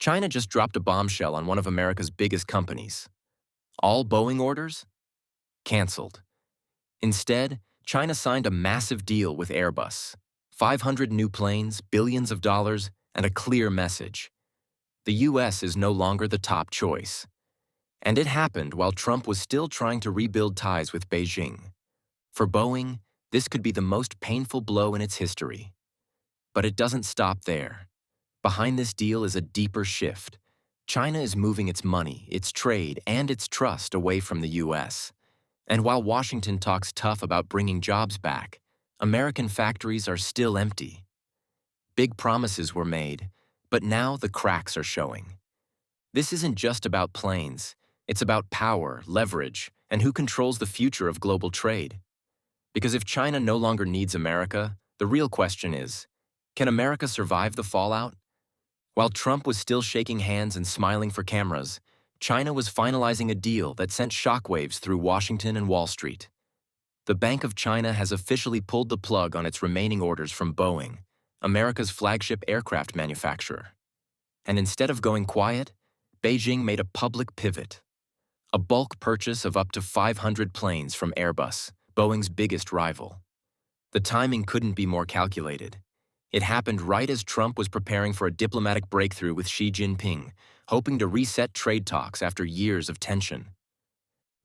China just dropped a bombshell on one of America's biggest companies. All Boeing orders? Cancelled. Instead, China signed a massive deal with Airbus. 500 new planes, billions of dollars, and a clear message. The US is no longer the top choice. And it happened while Trump was still trying to rebuild ties with Beijing. For Boeing, this could be the most painful blow in its history. But it doesn't stop there. Behind this deal is a deeper shift. China is moving its money, its trade, and its trust away from the US. And while Washington talks tough about bringing jobs back, American factories are still empty. Big promises were made, but now the cracks are showing. This isn't just about planes. It's about power, leverage, and who controls the future of global trade. Because if China no longer needs America, the real question is, can America survive the fallout? While Trump was still shaking hands and smiling for cameras, China was finalizing a deal that sent shockwaves through Washington and Wall Street. The Bank of China has officially pulled the plug on its remaining orders from Boeing, America's flagship aircraft manufacturer. And instead of going quiet, Beijing made a public pivot. A bulk purchase of up to 500 planes from Airbus, Boeing's biggest rival. The timing couldn't be more calculated. It happened right as Trump was preparing for a diplomatic breakthrough with Xi Jinping, hoping to reset trade talks after years of tension.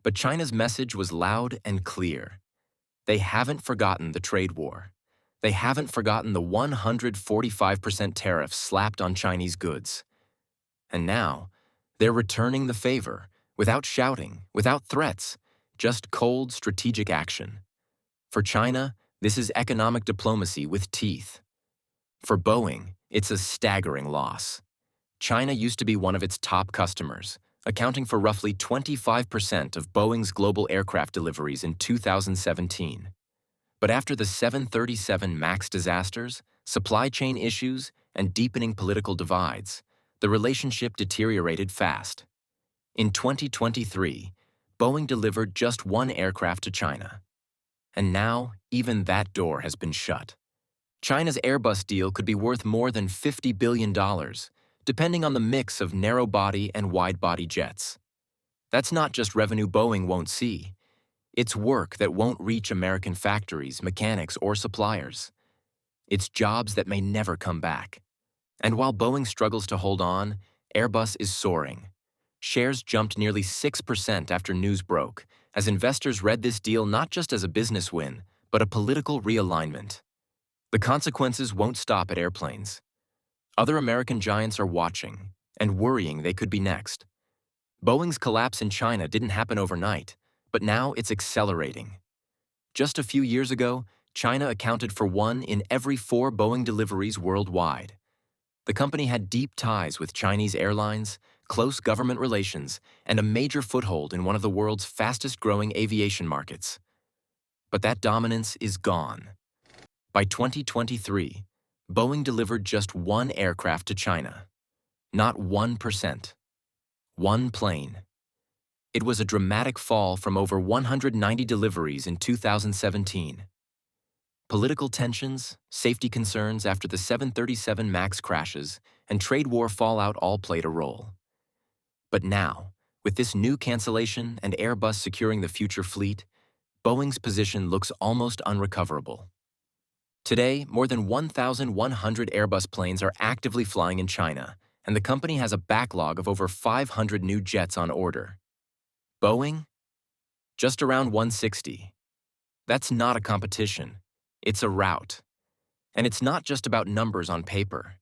But China's message was loud and clear. They haven't forgotten the trade war. They haven't forgotten the 145% tariffs slapped on Chinese goods. And now, they're returning the favor, without shouting, without threats, just cold strategic action. For China, this is economic diplomacy with teeth. For Boeing, it's a staggering loss. China used to be one of its top customers, accounting for roughly 25% of Boeing's global aircraft deliveries in 2017. But after the 737 MAX disasters, supply chain issues, and deepening political divides, the relationship deteriorated fast. In 2023, Boeing delivered just one aircraft to China. And now, even that door has been shut. China's Airbus deal could be worth more than $50 billion, depending on the mix of narrow-body and wide-body jets. That's not just revenue Boeing won't see. It's work that won't reach American factories, mechanics, or suppliers. It's jobs that may never come back. And while Boeing struggles to hold on, Airbus is soaring. Shares jumped nearly 6% after news broke, as investors read this deal not just as a business win, but a political realignment. The consequences won't stop at airplanes. Other American giants are watching and worrying they could be next. Boeing's collapse in China didn't happen overnight, but now it's accelerating. Just a few years ago, China accounted for 1 in every 4 Boeing deliveries worldwide. The company had deep ties with Chinese airlines, close government relations, and a major foothold in one of the world's fastest-growing aviation markets. But that dominance is gone. By 2023, Boeing delivered just 1 aircraft to China. Not 1%. 1 plane. It was a dramatic fall from over 190 deliveries in 2017. Political tensions, safety concerns after the 737 MAX crashes, and trade war fallout all played a role. But now, with this new cancellation and Airbus securing the future fleet, Boeing's position looks almost unrecoverable. Today, more than 1,100 Airbus planes are actively flying in China, and the company has a backlog of over 500 new jets on order. Boeing? Just around 160. That's not a competition. It's a rout. And it's not just about numbers on paper.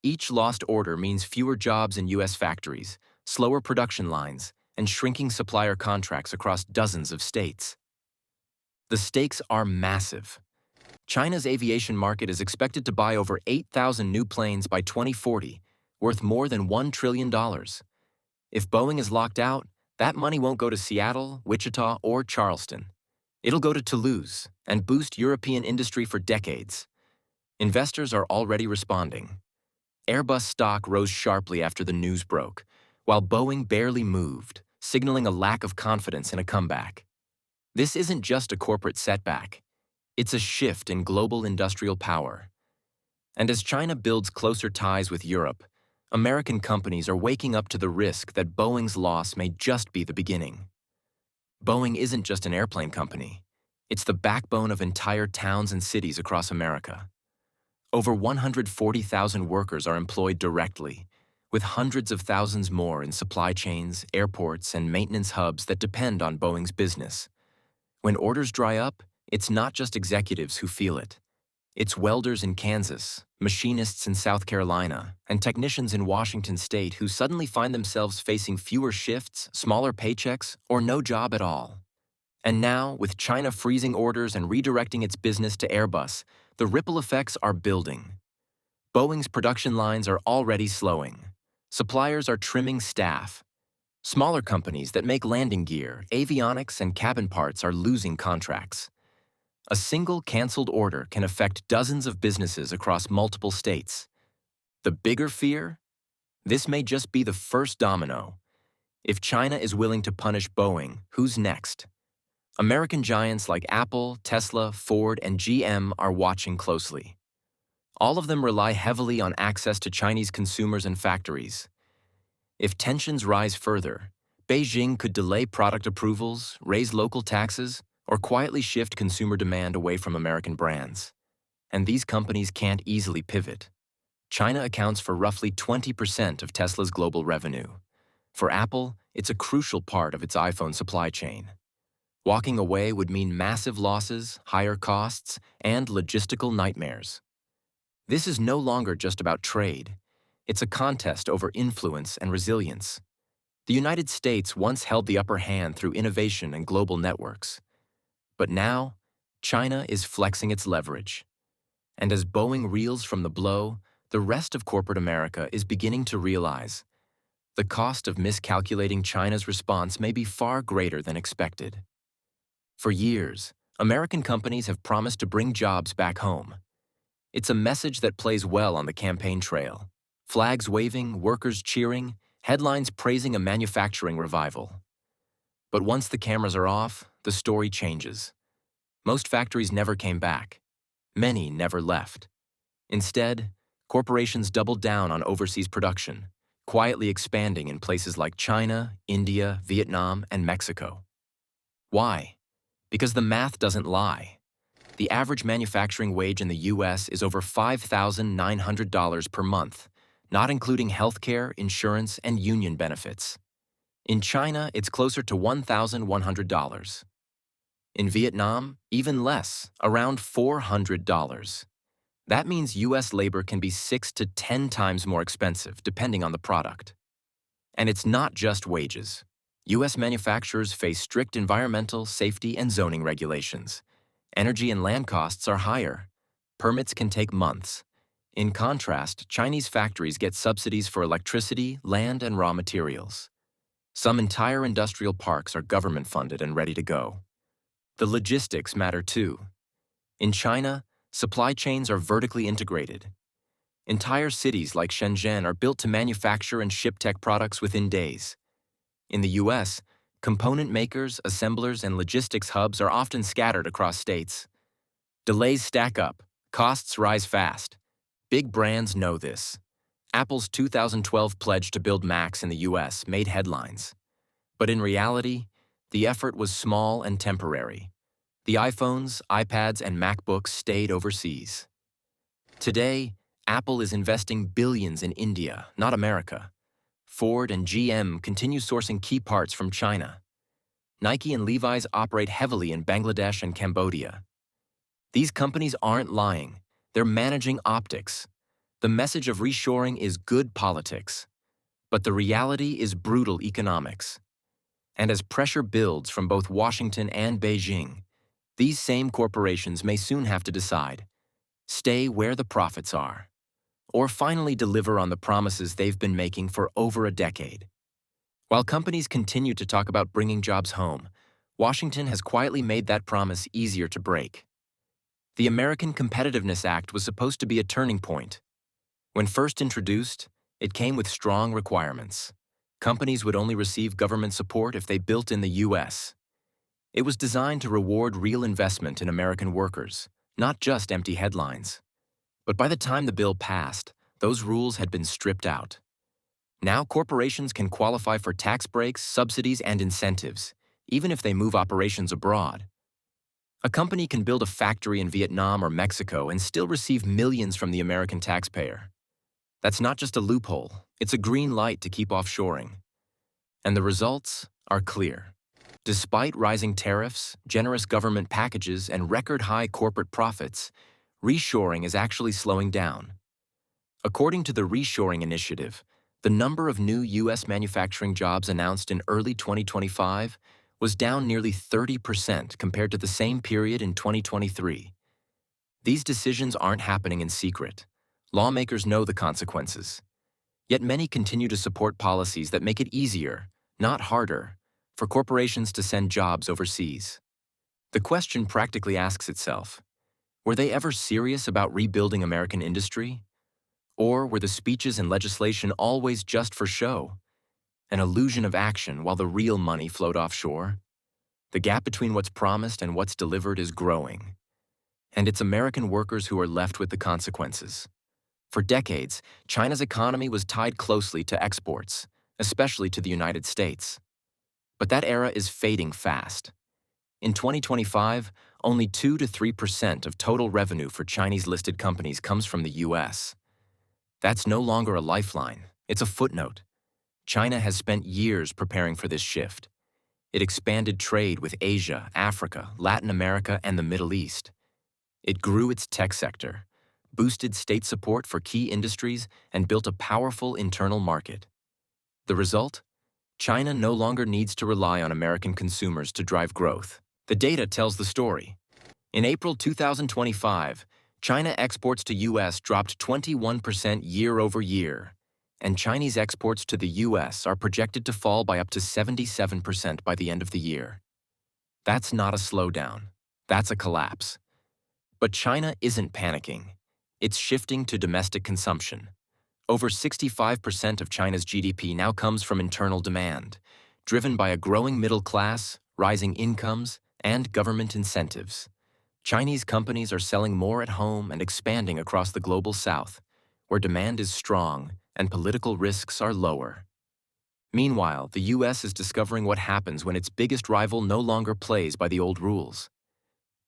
Each lost order means fewer jobs in U.S. factories, slower production lines, and shrinking supplier contracts across dozens of states. The stakes are massive. China's aviation market is expected to buy over 8,000 new planes by 2040, worth more than $1 trillion. If Boeing is locked out, that money won't go to Seattle, Wichita, or Charleston. It'll go to Toulouse and boost European industry for decades. Investors are already responding. Airbus stock rose sharply after the news broke, while Boeing barely moved, signaling a lack of confidence in a comeback. This isn't just a corporate setback. It's a shift in global industrial power. And as China builds closer ties with Europe, American companies are waking up to the risk that Boeing's loss may just be the beginning. Boeing isn't just an airplane company. It's the backbone of entire towns and cities across America. Over 140,000 workers are employed directly, with hundreds of thousands more in supply chains, airports, and maintenance hubs that depend on Boeing's business. When orders dry up, it's not just executives who feel it. It's welders in Kansas, machinists in South Carolina, and technicians in Washington state who suddenly find themselves facing fewer shifts, smaller paychecks, or no job at all. And now, with China freezing orders and redirecting its business to Airbus, the ripple effects are building. Boeing's production lines are already slowing. Suppliers are trimming staff. Smaller companies that make landing gear, avionics, and cabin parts are losing contracts. A single canceled order can affect dozens of businesses across multiple states. The bigger fear? This may just be the first domino. If China is willing to punish Boeing, who's next? American giants like Apple, Tesla, Ford, and GM are watching closely. All of them rely heavily on access to Chinese consumers and factories. If tensions rise further, Beijing could delay product approvals, raise local taxes, or quietly shift consumer demand away from American brands. And these companies can't easily pivot. China accounts for roughly 20% of Tesla's global revenue. For Apple, it's a crucial part of its iPhone supply chain. Walking away would mean massive losses, higher costs, and logistical nightmares. This is no longer just about trade. It's a contest over influence and resilience. The United States once held the upper hand through innovation and global networks. But now, China is flexing its leverage. And as Boeing reels from the blow, the rest of corporate America is beginning to realize the cost of miscalculating China's response may be far greater than expected. For years, American companies have promised to bring jobs back home. It's a message that plays well on the campaign trail. Flags waving, workers cheering, headlines praising a manufacturing revival. But once the cameras are off, the story changes. Most factories never came back. Many never left. Instead, corporations doubled down on overseas production, quietly expanding in places like China, India, Vietnam, and Mexico. Why? Because the math doesn't lie. The average manufacturing wage in the U.S. is over $5,900 per month, not including healthcare, insurance, and union benefits. In China, it's closer to $1,100. In Vietnam, even less, around $400. That means U.S. labor can be 6 to 10 times more expensive, depending on the product. And it's not just wages. U.S. manufacturers face strict environmental, safety, and zoning regulations. Energy and land costs are higher. Permits can take months. In contrast, Chinese factories get subsidies for electricity, land, and raw materials. Some entire industrial parks are government-funded and ready to go. The logistics matter too. In China, supply chains are vertically integrated. Entire cities like Shenzhen are built to manufacture and ship tech products within days. In the U.S., component makers, assemblers, and logistics hubs are often scattered across states. Delays stack up, costs rise fast. Big brands know this. Apple's 2012 pledge to build Macs in the U.S. made headlines. But in reality, the effort was small and temporary. The iPhones, iPads, and MacBooks stayed overseas. Today, Apple is investing billions in India, not America. Ford and GM continue sourcing key parts from China. Nike and Levi's operate heavily in Bangladesh and Cambodia. These companies aren't lying. They're managing optics. The message of reshoring is good politics. But the reality is brutal economics. And as pressure builds from both Washington and Beijing, these same corporations may soon have to decide: stay where the profits are, or finally deliver on the promises they've been making for over a decade. While companies continue to talk about bringing jobs home, Washington has quietly made that promise easier to break. The American Competitiveness Act was supposed to be a turning point. When first introduced, it came with strong requirements. Companies would only receive government support if they built in the U.S. It was designed to reward real investment in American workers, not just empty headlines. But by the time the bill passed, those rules had been stripped out. Now corporations can qualify for tax breaks, subsidies, and incentives, even if they move operations abroad. A company can build a factory in Vietnam or Mexico and still receive millions from the American taxpayer. That's not just a loophole, it's a green light to keep offshoring. And the results are clear. Despite rising tariffs, generous government packages, and record-high corporate profits, reshoring is actually slowing down. According to the Reshoring Initiative, the number of new U.S. manufacturing jobs announced in early 2025 was down nearly 30% compared to the same period in 2023. These decisions aren't happening in secret. Lawmakers know the consequences. Yet many continue to support policies that make it easier, not harder, for corporations to send jobs overseas. The question practically asks itself, were they ever serious about rebuilding American industry? Or were the speeches and legislation always just for show? An illusion of action while the real money flowed offshore? The gap between what's promised and what's delivered is growing. And it's American workers who are left with the consequences. For decades, China's economy was tied closely to exports, especially to the United States. But that era is fading fast. In 2025, only 2 to 3% of total revenue for Chinese-listed companies comes from the U.S. That's no longer a lifeline, it's a footnote. China has spent years preparing for this shift. It expanded trade with Asia, Africa, Latin America, and the Middle East. It grew its tech sector, boosted state support for key industries, and built a powerful internal market. The result? China no longer needs to rely on American consumers to drive growth. The data tells the story. In April 2025, China exports to U.S. dropped 21% year over year, and Chinese exports to the U.S. are projected to fall by up to 77% by the end of the year. That's not a slowdown. That's a collapse. But China isn't panicking. It's shifting to domestic consumption. Over 65% of China's GDP now comes from internal demand, driven by a growing middle class, rising incomes, and government incentives. Chinese companies are selling more at home and expanding across the global south, where demand is strong and political risks are lower. Meanwhile, the U.S. is discovering what happens when its biggest rival no longer plays by the old rules.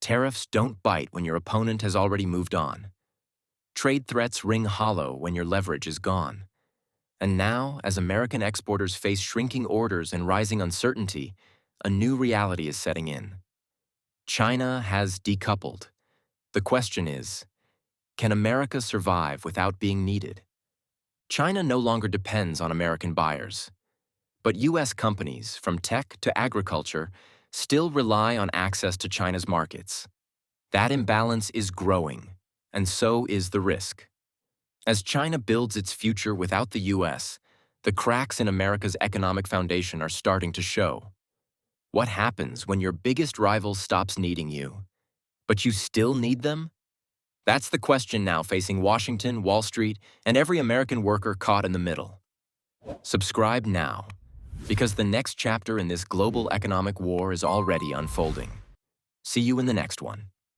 Tariffs don't bite when your opponent has already moved on. Trade threats ring hollow when your leverage is gone. And now, as American exporters face shrinking orders and rising uncertainty, a new reality is setting in. China has decoupled. The question is, can America survive without being needed? China no longer depends on American buyers. But U.S. companies, from tech to agriculture, still rely on access to China's markets. That imbalance is growing, and so is the risk. As China builds its future without the U.S., the cracks in America's economic foundation are starting to show. What happens when your biggest rival stops needing you, but you still need them? That's the question now facing Washington, Wall Street, and every American worker caught in the middle. Subscribe now, because the next chapter in this global economic war is already unfolding. See you in the next one.